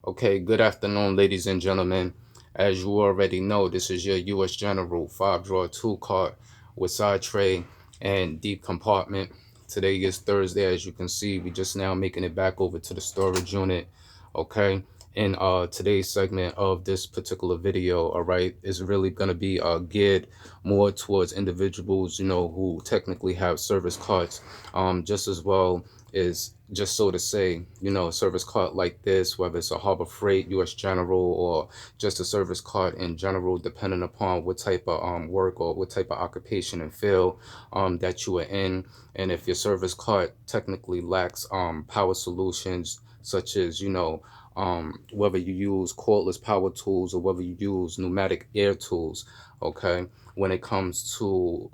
Okay, good afternoon, ladies and gentlemen. As you already know, this is your US General 5-drawer tool cart with side tray and deep compartment. Today is Thursday. As you can see, we just now making it back over to the storage unit. Okay, in today's segment of this particular video, all right, is really going to be geared more towards individuals, who technically have service carts, just as well is just so to say, a service cart like this, whether it's a Harbor Freight, US General, or just a service cart in general, depending upon what type of work or what type of occupation and field that you are in. And if your service cart technically lacks power solutions, such as, whether you use cordless power tools or whether you use pneumatic air tools, okay, when it comes to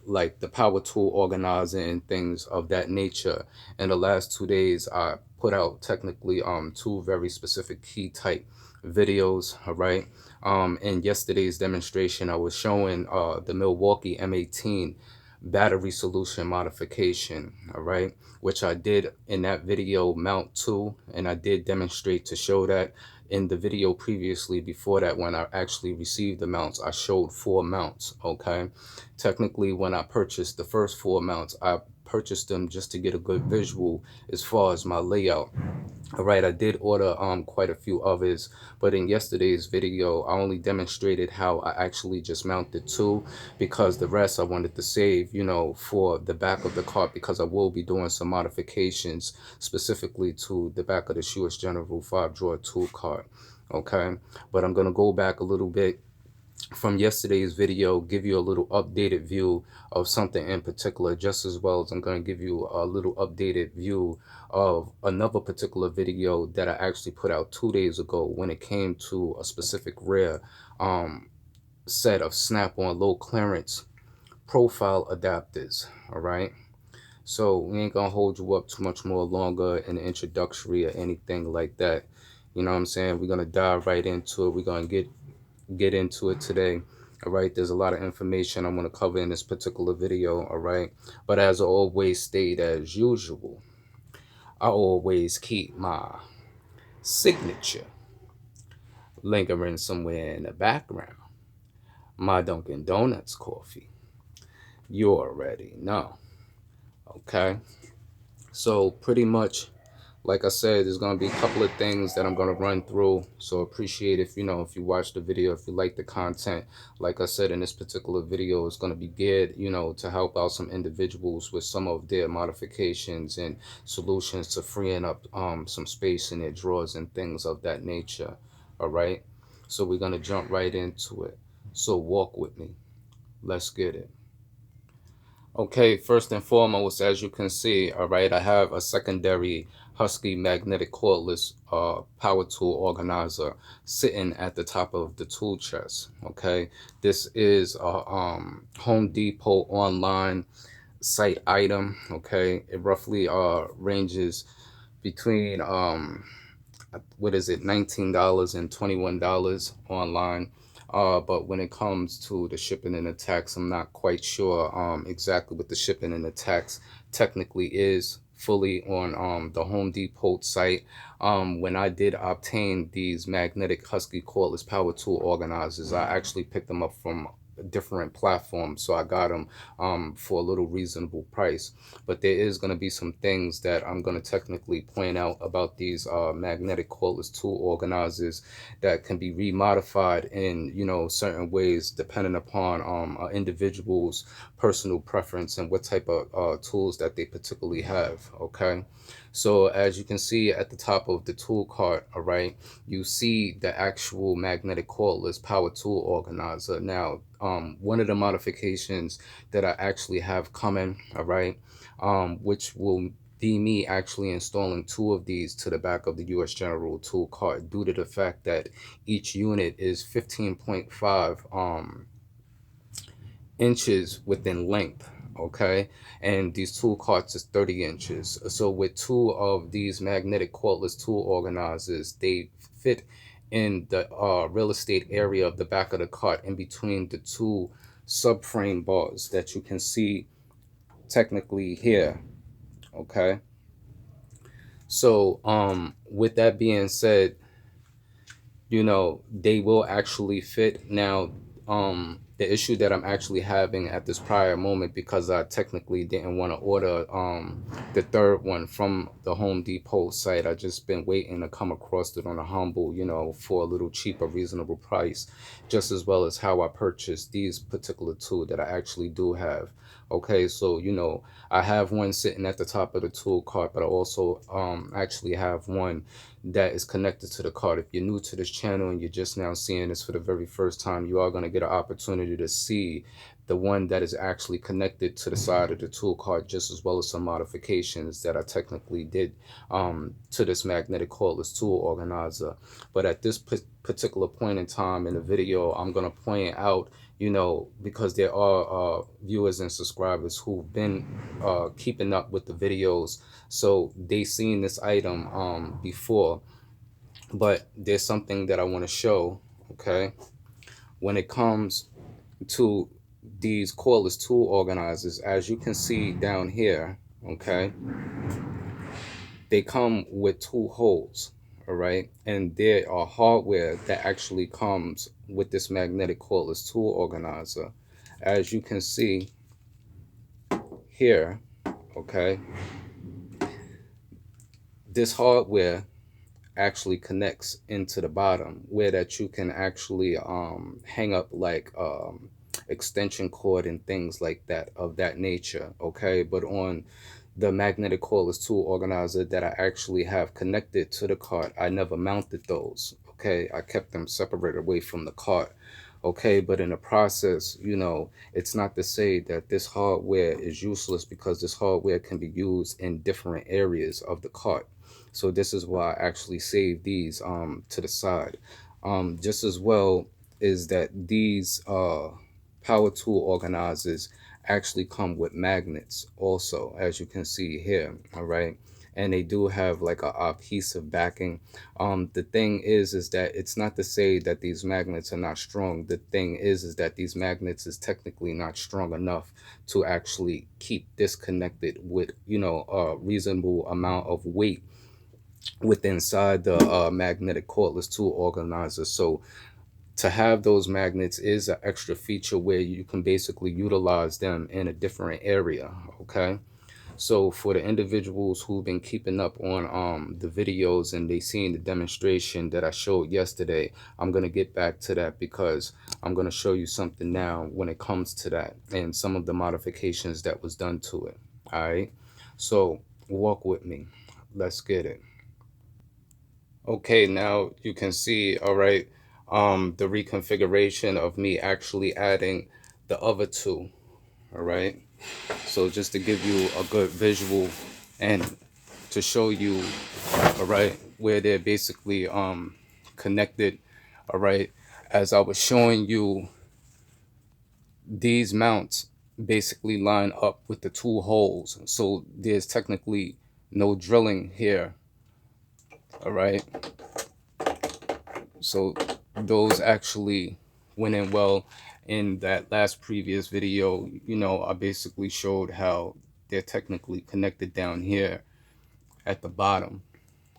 like the power tool organizer and things of that nature. In the last 2 days, I put out technically two very specific key type videos. All right. In yesterday's demonstration, I was showing the Milwaukee M18 battery solution modification. All right, which I did in that video mount 2, and I did demonstrate to show that. In the video previously before that, when I actually received the mounts, I showed 4 mounts. Okay, technically when I purchased the first 4 mounts, I purchased them just to get a good visual as far as my layout. All right, I did order quite a few others, but in yesterday's video I only demonstrated how I actually just mounted 2, because the rest I wanted to save, for the back of the cart, because I will be doing some modifications specifically to the back of the US General 5-drawer tool cart. Okay, but I'm gonna go back a little bit from yesterday's video, give you a little updated view of something in particular, just as well as I'm going to give you a little updated view of another particular video that I actually put out 2 days ago when it came to a specific rare um, set of snap-on low clearance profile adapters. All right, so we ain't gonna hold you up too much more longer in the introductory or anything like that. You know what I'm saying? We're gonna dive right into it. We're gonna get into it today. All right, there's a lot of information I'm going to cover in this particular video. All right, but as I always state, as usual, I always keep my signature lingering somewhere in the background. My Dunkin' Donuts coffee. You already know. Okay, so pretty much, like I said, there's going to be a couple of things that I'm going to run through. So appreciate if if you watch the video, if you like the content. Like I said, in this particular video, it's going to be geared, to help out some individuals with some of their modifications and solutions to freeing up some space in their drawers and things of that nature. All right, so we're going to jump right into it. So walk with me. Let's get it. Okay, first and foremost, as you can see, all right, I have a secondary Husky magnetic cordless power tool organizer sitting at the top of the tool chest. Okay, this is a Home Depot online site item. Okay, it roughly ranges between what is it, $19 and $21 online. But when it comes to the shipping and the tax, I'm not quite sure exactly what the shipping and the tax technically is fully on the Home Depot site. When I did obtain these magnetic Husky cordless power tool organizers, I actually picked them up from different platforms, so I got them for a little reasonable price. But there is going to be some things that I'm going to technically point out about these magnetic cordless tool organizers that can be remodified in certain ways depending upon an individual's personal preference and what type of tools that they particularly have. Okay, so as you can see at the top of the tool cart, all right, you see the actual magnetic cordless power tool organizer. Now one of the modifications that I actually have coming, all right, which will be me actually installing 2 of these to the back of the US General tool cart, due to the fact that each unit is 15.5 inches within length. Okay, and these tool carts is 30 inches. So with 2 of these magnetic cordless tool organizers, they fit in the real estate area of the back of the cart, in between the 2 subframe bars that you can see technically here. Okay, so with that being said, you know, they will actually fit. Now, the issue that I'm actually having at this prior moment, because I technically didn't want to order the third one from the Home Depot site. I just been waiting to come across it on a humble, you know, for a little cheaper, reasonable price, just as well as how I purchased these particular two that I actually do have. Okay, so you know, I have one sitting at the top of the tool cart, but I also actually have one that is connected to the cart. If you're new to this channel and you're just now seeing this for the very first time, you are going to get an opportunity to see the one that is actually connected to the side of the tool cart, just as well as some modifications that I technically did to this magnetic cordless tool organizer. But at this particular point in time in the video, I'm going to point out, you know, because there are viewers and subscribers who've been keeping up with the videos, so they seen this item before, but there's something that I want to show. Okay, when it comes to these cordless tool organizers, as you can see down here, okay, they come with tool holes. All right, and there are hardware that actually comes with this magnetic cordless tool organizer, as you can see here. Okay, this hardware actually connects into the bottom, where that you can actually hang up like extension cord and things like that of that nature. Okay, but on the magnetic cordless tool organizer that I actually have connected to the cart, I never mounted those. Okay, I kept them separated away from the cart. Okay, but in the process, you know, it's not to say that this hardware is useless, because this hardware can be used in different areas of the cart. So this is why I actually saved these to the side. Just as well is that these power tool organizers actually come with magnets also, as you can see here. All right, and they do have like a adhesive backing. The thing is that it's not to say that these magnets are not strong. The thing is that these magnets is technically not strong enough to actually keep disconnected with, you know, a reasonable amount of weight with inside the magnetic cordless tool organizer. So to have those magnets is an extra feature where you can basically utilize them in a different area. Okay, so for the individuals who've been keeping up on the videos and they seen the demonstration that I showed yesterday, I'm going to get back to that, because I'm going to show you something now when it comes to that and some of the modifications that was done to it. All right, so walk with me, let's get it. Okay, now you can see, all right, the reconfiguration of me actually adding the other two. All right, so just to give you a good visual and to show you, all right, where they're basically connected. All right, as I was showing you, these mounts basically line up with the two holes, so there's technically no drilling here. All right, so those actually went in well. In that last previous video, you know, I basically showed how they're technically connected down here at the bottom.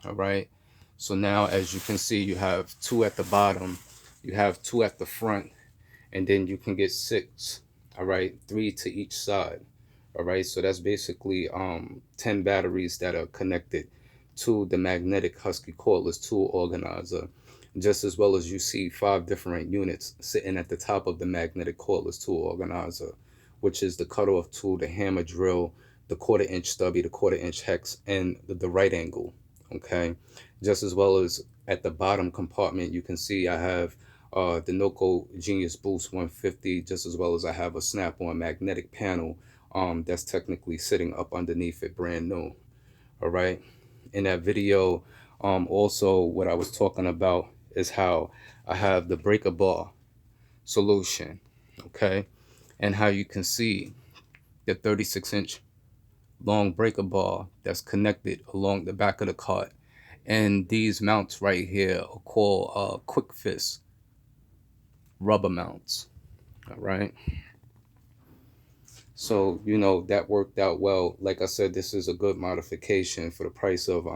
All right, so now as you can see, you have two at the bottom, you have two at the front, and then you can get six. All right, three to each side. All right, so that's basically 10 batteries that are connected to the magnetic husky cordless tool organizer, just as well as you see 5 different units sitting at the top of the magnetic cordless tool organizer, which is the cutoff tool, the hammer drill, the 1/4 inch stubby, the 1/4 inch hex, and the right angle. Okay, just as well as at the bottom compartment, you can see I have the Noco Genius Boost 150, just as well as I have a snap-on magnetic panel that's technically sitting up underneath it, brand new. All right, in that video, also what I was talking about is how I have the breaker bar solution. Okay, and how you can see the 36-inch long breaker bar that's connected along the back of the cart, and these mounts right here are called quick fist rubber mounts. All right, so you know that worked out well. Like I said, this is a good modification for the price of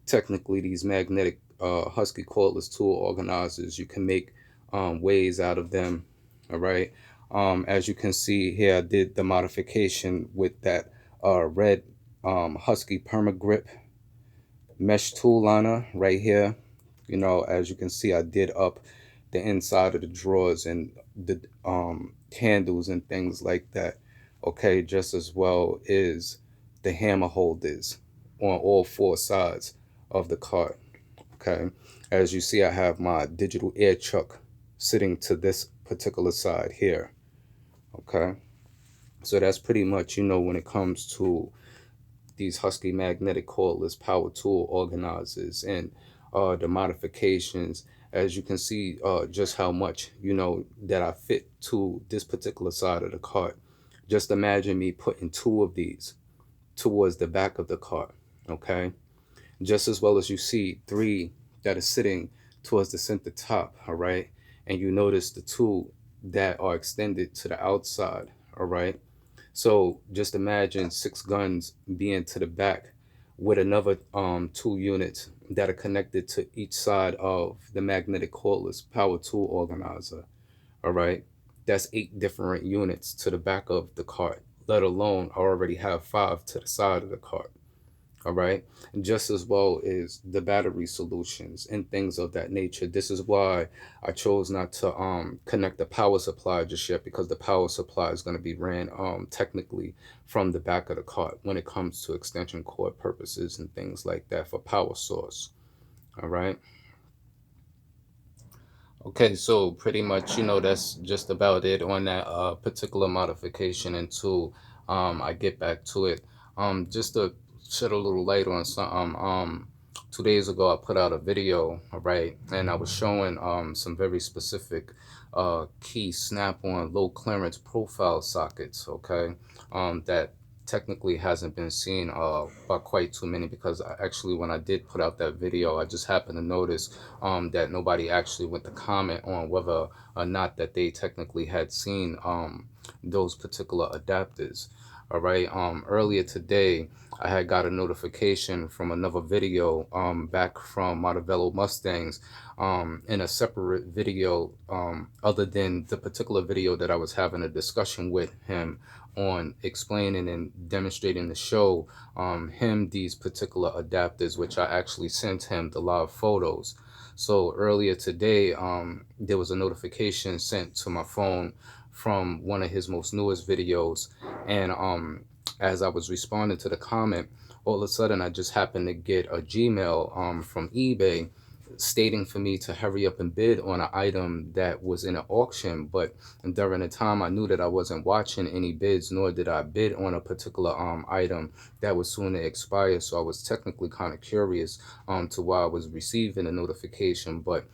technically these magnetic Husky cordless tool organizers. You can make ways out of them. All right. As you can see here, I did the modification with that red Husky perma grip mesh tool liner right here. You know, as you can see, I did up the inside of the drawers and the handles and things like that. Okay, just as well as the hammer holders on all four sides of the cart. Okay, as you see, I have my digital air chuck sitting to this particular side here. Okay, so that's pretty much, you know, when it comes to these Husky magnetic cordless power tool organizers and the modifications. As you can see, just how much, you know, that I fit to this particular side of the cart. Just imagine me putting two of these towards the back of the cart. Okay, just as well as you see three that are sitting towards the center top. All right, and you notice the two that are extended to the outside. All right, so just imagine six guns being to the back with another two units that are connected to each side of the magnetic cordless power tool organizer. All right, that's eight different units to the back of the cart. Let alone I already have five to the side of the cart. All right, and just as well as the battery solutions and things of that nature. This is why I chose not to connect the power supply just yet, because the power supply is going to be ran technically from the back of the cart when it comes to extension cord purposes and things like that for power source. All right. Okay, so pretty much, you know, that's just about it on that particular modification until I get back to it. Just to shed a little light on something, 2 days ago I put out a video, all right, and I was showing some very specific key snap-on low clearance profile sockets, okay, that technically hasn't been seen by quite too many, because actually when I did put out that video, I just happened to notice that nobody actually went to comment on whether or not that they technically had seen those particular adapters. All right. Earlier today, I had got a notification from another video back from Montevelo Mustangs in a separate video other than the particular video that I was having a discussion with him on explaining and demonstrating the show him these particular adapters, which I actually sent him the live photos. So earlier today, there was a notification sent to my phone from one of his most newest videos, and as I was responding to the comment, all of a sudden I just happened to get a Gmail from eBay stating for me to hurry up and bid on an item that was in an auction. But during the time, I knew that I wasn't watching any bids, nor did I bid on a particular item that was soon to expire. So I was technically kind of curious to why I was receiving a notification. But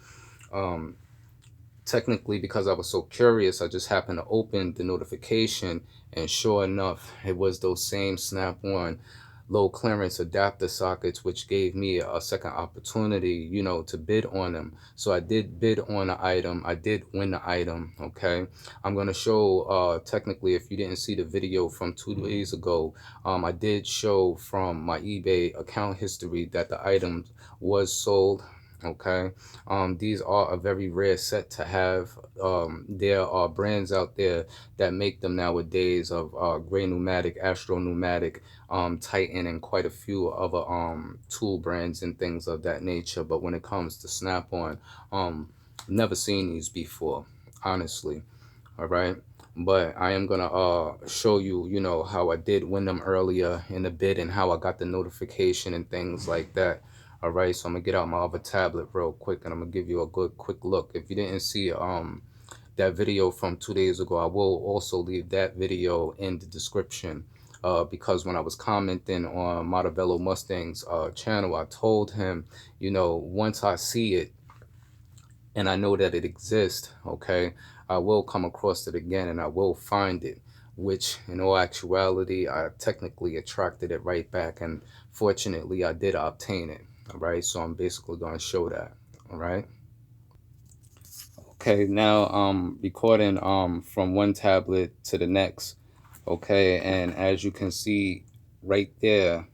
um, technically, because I was so curious, I just happened to open the notification, and sure enough, it was those same snap-on low clearance adapter sockets, which gave me a second opportunity, you know, to bid on them. So I did bid on the item. I did win the item. Okay, I'm going to show technically, if you didn't see the video from 2 days ago, I did show from my eBay account history that the item was sold. Okay, these are a very rare set to have. There are brands out there that make them nowadays of Gray Pneumatic, Astro Pneumatic, Titan, and quite a few other tool brands and things of that nature. But when it comes to Snap-on, never seen these before, honestly. All right, but I am gonna show you, you know, how I did win them earlier in the bid and how I got the notification and things like that. All right, so I'm gonna get out my other tablet real quick and I'm gonna give you a good quick look. If you didn't see that video from 2 days ago, I will also leave that video in the description. Because when I was commenting on Montevelo Mustang's channel, I told him, you know, once I see it and I know that it exists, okay, I will come across it again and I will find it, which in all actuality, I technically attracted it right back, and fortunately, I did obtain it. All right, so I'm basically going to show that. All right. Okay, now recording from one tablet to the next. Okay, and as you can see right there,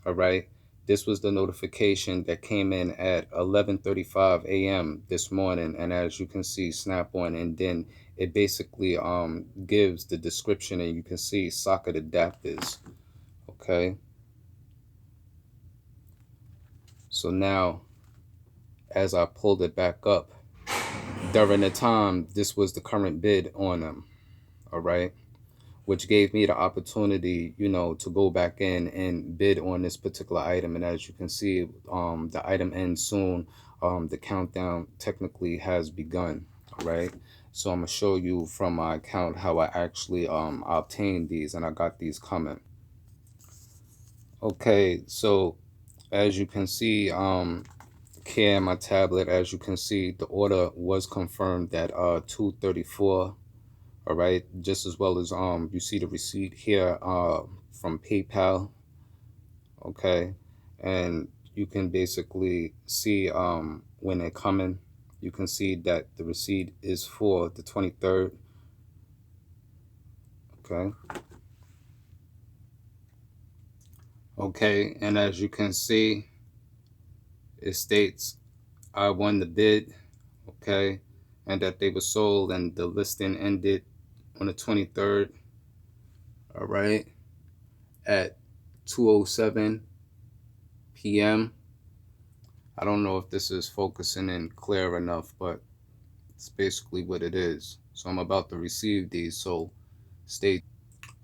all right, This was the notification that came in at 11:35 a.m. this morning, and as you can see, snap on, and then it basically gives the description, and you can see socket adapters. Okay, so now as I pulled it back up, during the time this was the current bid on them, all right, which gave me the opportunity, to go back in and bid on this particular item. And as you can see, the item ends soon. The countdown technically has begun, all right? So I'm gonna show you from my account how I actually obtained these, and I got these coming. Okay, so as you can see, here in my tablet, as you can see, the order was confirmed at 234. All right, just as well as you see the receipt here from PayPal. Okay, and you can basically see when they're coming. You can see that the receipt is for the 23rd. Okay. Okay, and as you can see, it states I won the bid. Okay, and that they were sold, and the listing ended on the 23rd. All right, at 2:07 p.m. I don't know if this is focusing in clear enough, but it's basically what it is. So I'm about to receive these, so stay.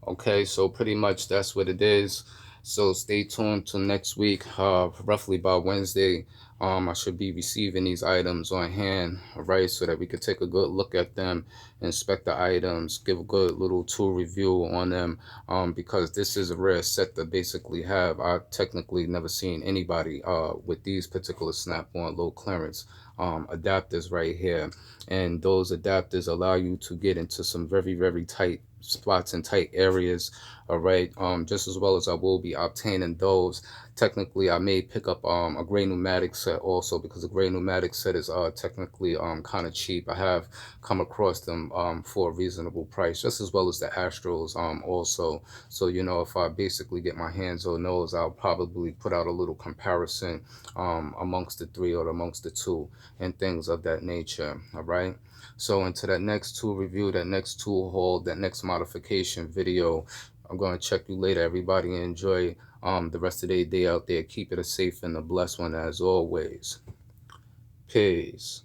Okay, so pretty much that's what it is. So stay tuned till next week. Roughly by Wednesday, I should be receiving these items on hand, all right, so that we could take a good look at them, inspect the items, give a good little tool review on them. Because this is a rare set to basically have. I've technically never seen anybody with these particular snap-on low clearance adapters right here, and those adapters allow you to get into some very, very tight spots and tight areas, all right, just as well as I will be obtaining those. Technically I may pick up a gray pneumatic set also, because the gray pneumatic set is technically kind of cheap. I have come across them for a reasonable price, just as well as the Astros also. So if I basically get my hands on those, I'll probably put out a little comparison amongst the three or amongst the two and things of that nature, all right. So into that next tool review, that next tool haul, that next modification video, I'm going to check you later. Everybody enjoy the rest of their day out there. Keep it a safe and a blessed one as always. Peace.